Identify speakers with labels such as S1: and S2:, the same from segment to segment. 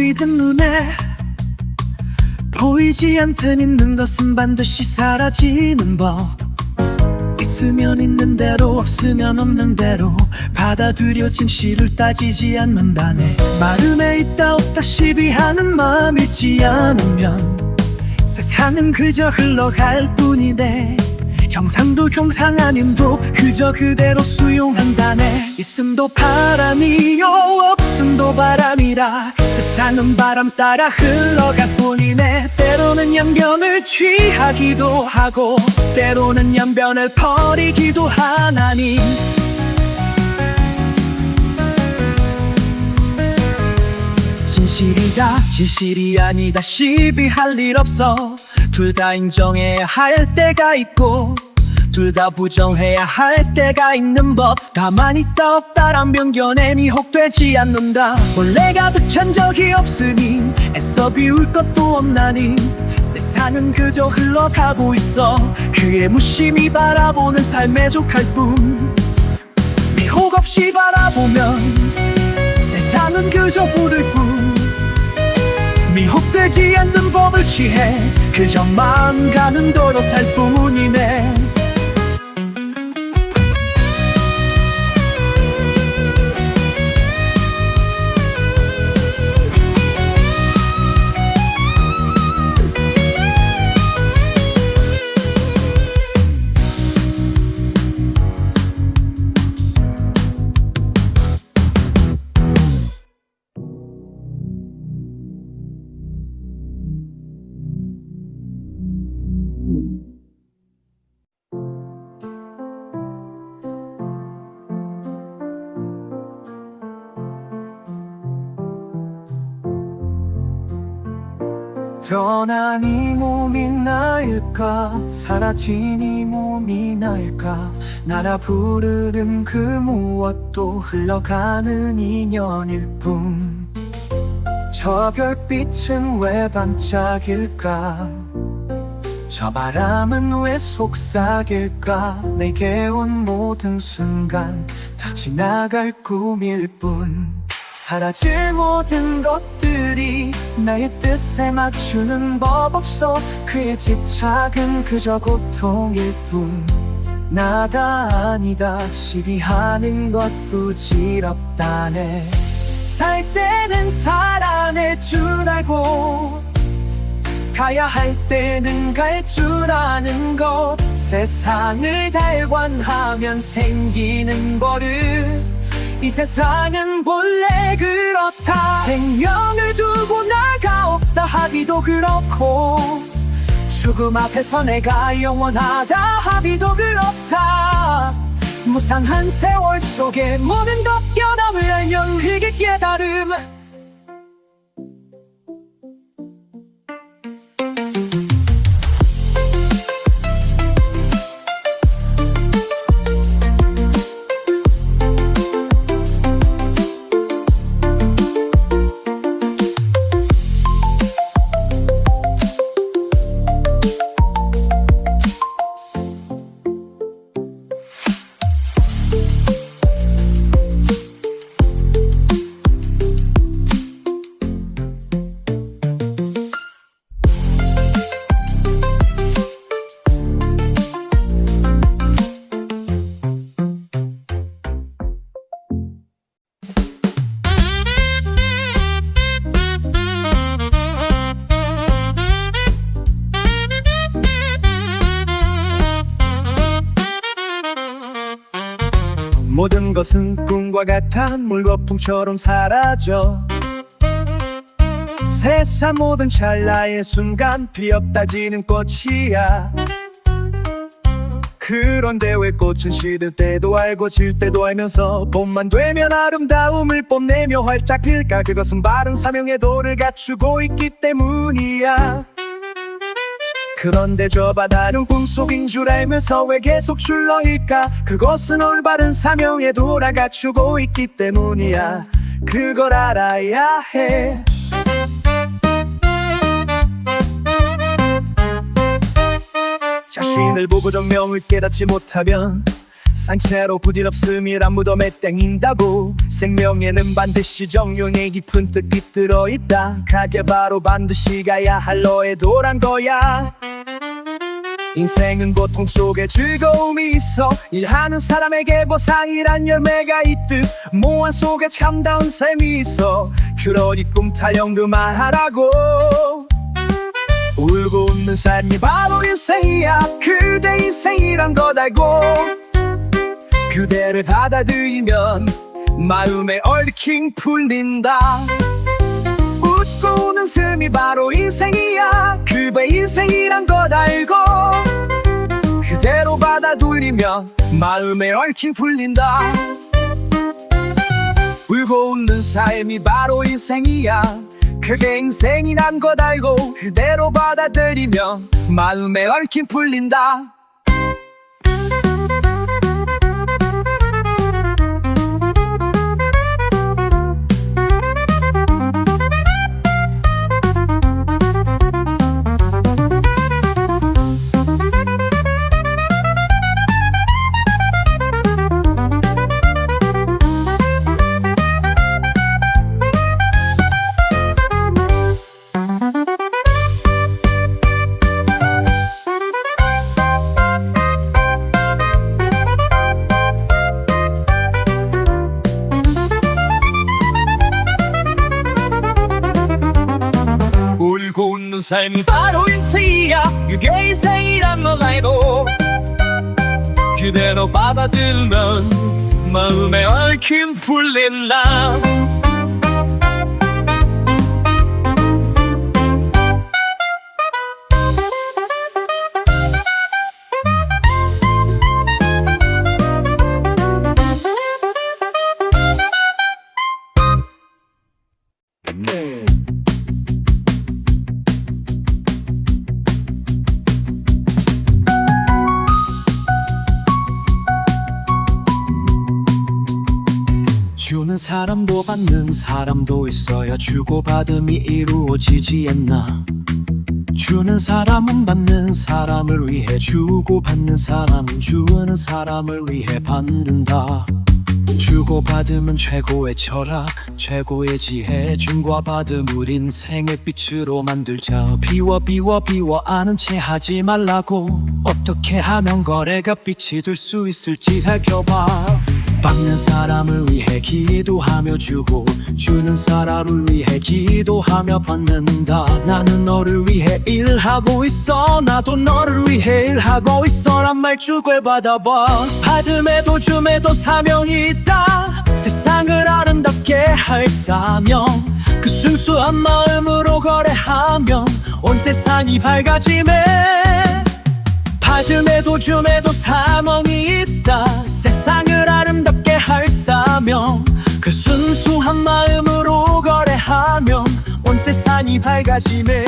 S1: 보이든 눈에 보이지 않든 있는 것은 반드시 사라지는 법. 있으면 있는 대로 없으면 없는 대로 받아들여 진실을 따지지 않는다네. 마음에 있다 없다 시비하는 마음 잃지 않으면 세상은 그저 흘러갈 뿐이네. 형상도 형상 아님도 그저 그대로 수용한다네. 있음도 바람이요 없음도 바람이라 세상은 바람 따라 흘러갈 뿐이네. 때로는 연변을 취하기도 하고 때로는 연변을 버리기도 하나니. 진실이다 진실이 아니다 시비할 일 없어. 둘 다 인정해야 할 때가 있고 둘 다 부정해야 할 때가 있는 법. 가만히 있다 없다란 편견에 미혹되지 않는다. 원래 가득 찬 적이 없으니 애써 비울 것도 없나니. 세상은 그저 흘러가고 있어. 그의 무심히 바라보는 삶의 족할 뿐. 미혹 없이 바라보면 세상은 그저 부를 뿐. 미혹되지 않는 법을 취해 그저 마음 가는 도로 살 뿐이네.
S2: 떠난 이 몸이 나일까 사라진 이 몸이 나일까. 나라 부르는 그 무엇도 흘러가는 인연일 뿐. 저 별빛은 왜 반짝일까. 저 바람은 왜 속삭일까. 내게 온 모든 순간 다 지나갈 꿈일 뿐. 사라질 모든 것들이 나의 뜻에 맞추는 법 없어. 그의 집착은 그저 고통일 뿐. 나다 아니다 시비하는 것 부질없다네. 살 때는 살아낼 줄 알고 가야 할 때는 갈 줄 아는 것. 세상을 달관하면 생기는 버릇. 이 세상은 본래 그렇다. 생명을 두고 나가 없다 하기도 그렇고 죽음 앞에서 내가 영원하다 하기도 그렇다. 무상한 세월 속에 모든 것 변함을 알면 그게 깨달음.
S1: 모든 것은 꿈과 같아 물거품처럼 사라져. 세상 모든 찰나의 순간 피었다 지는 꽃이야. 그런데 왜 꽃은 시들 때도 알고 질 때도 알면서 봄만 되면 아름다움을 뽐내며 활짝 필까. 그것은 바른 사명의 도를 갖추고 있기 때문이야. 그런데 저 바다는 꿈속인 줄 알면서 왜 계속 출렁일까. 그것은 올바른 사명의 도를 갖추고 있기 때문이야. 그걸 알아야 해. 자신을 보고 정명을 깨닫지 못하면 상체로 부질없음이란 무덤에 땡긴다고. 생명에는 반드시 정령의 깊은 뜻이 들어있다. 가게 바로 반드시 가야 할 너의 도란 거야. 인생은 고통 속에 즐거움이 있어. 일하는 사람에게 보상이란 열매가 있듯 모험 속에 참다운 삶이 있어. 그러니 꿈타령 그만하라고. 울고 웃는 삶이 바로 인생이야. 그대 인생이란 것 알고 그대를 받아들이면 마음의 얽힘 풀린다. 웃고 우는 삶이 바로 인생이야. 그대 인생이란 것 알고 그대로 받아들이면 마음의 얽힘 풀린다. 울고 웃는 삶이 바로 인생이야. 그게 인생이란 것 알고 그대로 받아들이면 마음의 얽힘 풀린다. 울고 웃는 삶이 바로 인생이야. 그게 인생이란 걸 알고 그대로 받아들면 마음의 얽힘 풀린다. 주는 사람도 받는 사람도 있어야 주고받음이 이루어지지 않나. 주는 사람은 받는 사람을 위해 주고 받는 사람은 주는 사람을 위해 받는다. 주고받음은 최고의 철학, 최고의 지혜. 줌과 받음을 인생의 빛으로 만들자. 비워 아는 체 하지 말라고. 어떻게 하면 거래가 빛이 될 수 있을지 살펴봐. 받는 사람을 위해 기도하며 주고 주는 사람을 위해 기도하며 받는다. 나는 너를 위해 일하고 있어. 나도 너를 위해 일하고 있어. 란 말 주고 받아봐. 받음에도 줌에도 사명이 있다. 세상을 아름답게 할 사명. 그 순수한 마음으로 거래하면 온 세상이 밝아지네. 받음에도 줌에도 사명이 있다. 세상을 아름답게 할 사명. 그 순수한 마음으로 거래하면 온 세상이 밝아지네.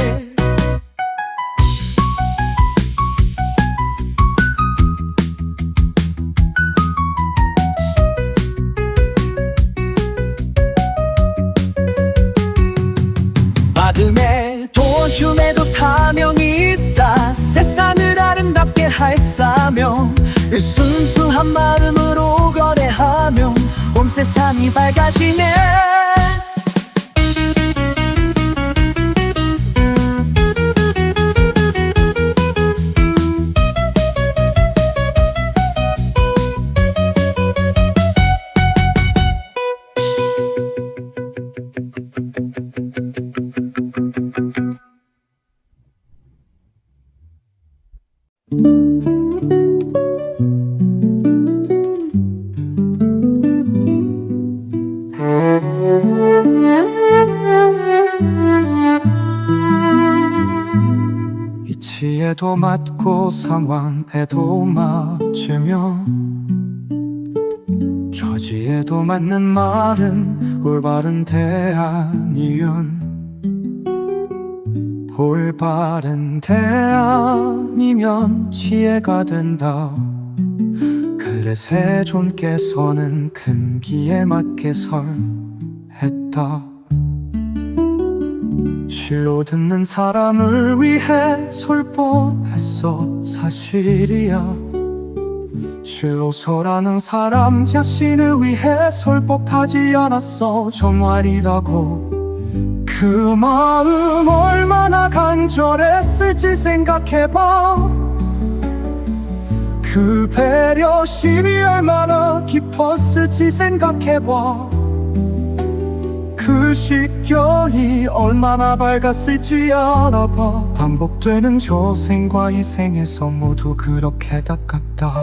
S1: 받음에도 줌에도 사명이 있다. 세상을 아름답게 할 사명. 그 순수한 마음으로 거래하면 온 세상이 밝아지네. 이치에도 맞고 상황에도 맞으며 처지에도 맞는 말은 올바른 대안이윤. 올바른 대안이면 지혜가 된다. 그래 세존께서는 금기에 맞게 설했다. 실로 듣는 사람을 위해 설법했어. 사실이야.
S2: 실로서라는 사람 자신을 위해 설법하지 않았어 정말이라고. 그 마음 얼마나 간절했을지 생각해봐. 그 배려심이 얼마나 깊었을지 생각해봐. 그 식견이 얼마나 밝았을지 알아봐. 반복되는 저 생과 이 생에서 모두 그렇게 닦았다.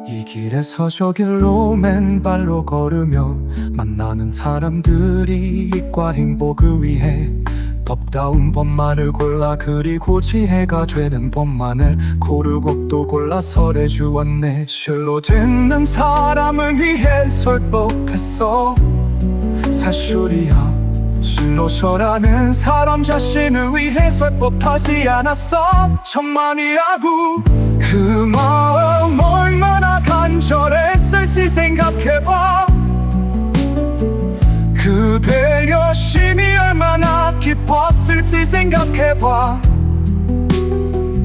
S2: 이 길에서 저 길로 맨발로 걸으며 만나는 사람들이 이익과 행복을 위해 덥다운 법만을 골라 그리고 지혜가 되는 법만을 고르고 또 골라 설해 주었네. 실로 듣는 사람을 위해 설법했어. 사실이야. 실로서라는 사람 자신을 위해 설법하지 않았어 천만이라고. 그 마음 얼마나 간절했을지 생각해봐. 그 배려심이 얼마나 깊었을지 생각해봐.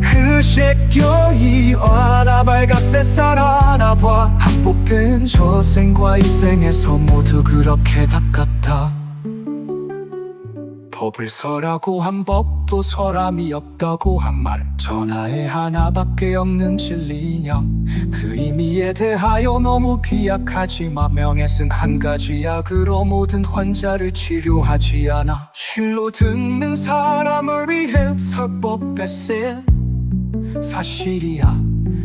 S2: 그 식견이 얼마나 밝았을지 알아봐. 반복된 저 생과 이 생에서 모두 그렇게 닦았다. 법을 설하고 한 법도 설함이 없다고 한 말, 전하에 하나밖에 없는 진리냐. 그 의미에 대하여 너무 비약하지 마. 명예는 한 가지야. 그로 모든 환자를 치료하지 않아. 실로 듣는 사람을 위해 설법했세. 사실이야.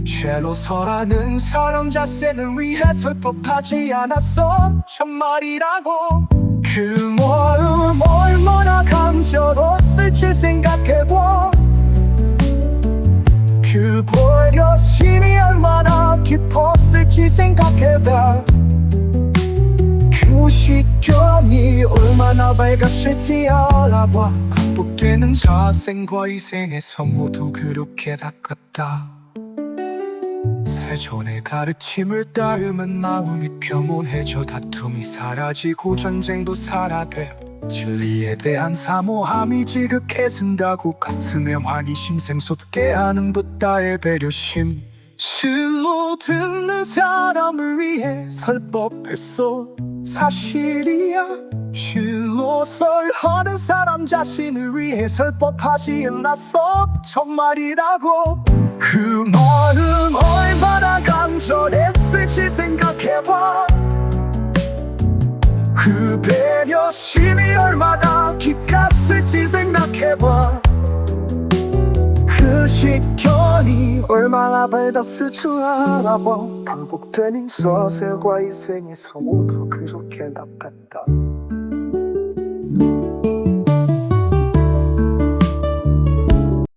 S2: 실로서라는 사람 자신을 위해 설법하지 않았어 정말이라고. 그 마음 얼마나 간절했을지 생각해봐. 그 배려심이 얼마나 깊었을지 생각해봐. 그 식견이 얼마나 밝았을지 알아봐. 반복되는 자생과 이 생에서 모두 그렇게 닦았다. 세존의 가르침을 따르면 마음이 평온해져. 다툼이 사라지고 전쟁도 사라돼. 진리에 대한 사모함이 지극해진다고. 가슴에 환희심 샘솟게 하는 붓다의 배려심. 실로 듣는 사람을 위해 설법했어. 사실이야. 실로 설하는 사람 자신을 위해 설법하지 않았어 정말이라고. 그 마음 얼마나 간절했을지 생각해봐. 그 배려심이 얼마나 깊었을지 생각해봐. 그 식견이 얼마나 밝았을지 알아봐. 반복되는 서세과 이 생에서 모두 그렇게 닦았다.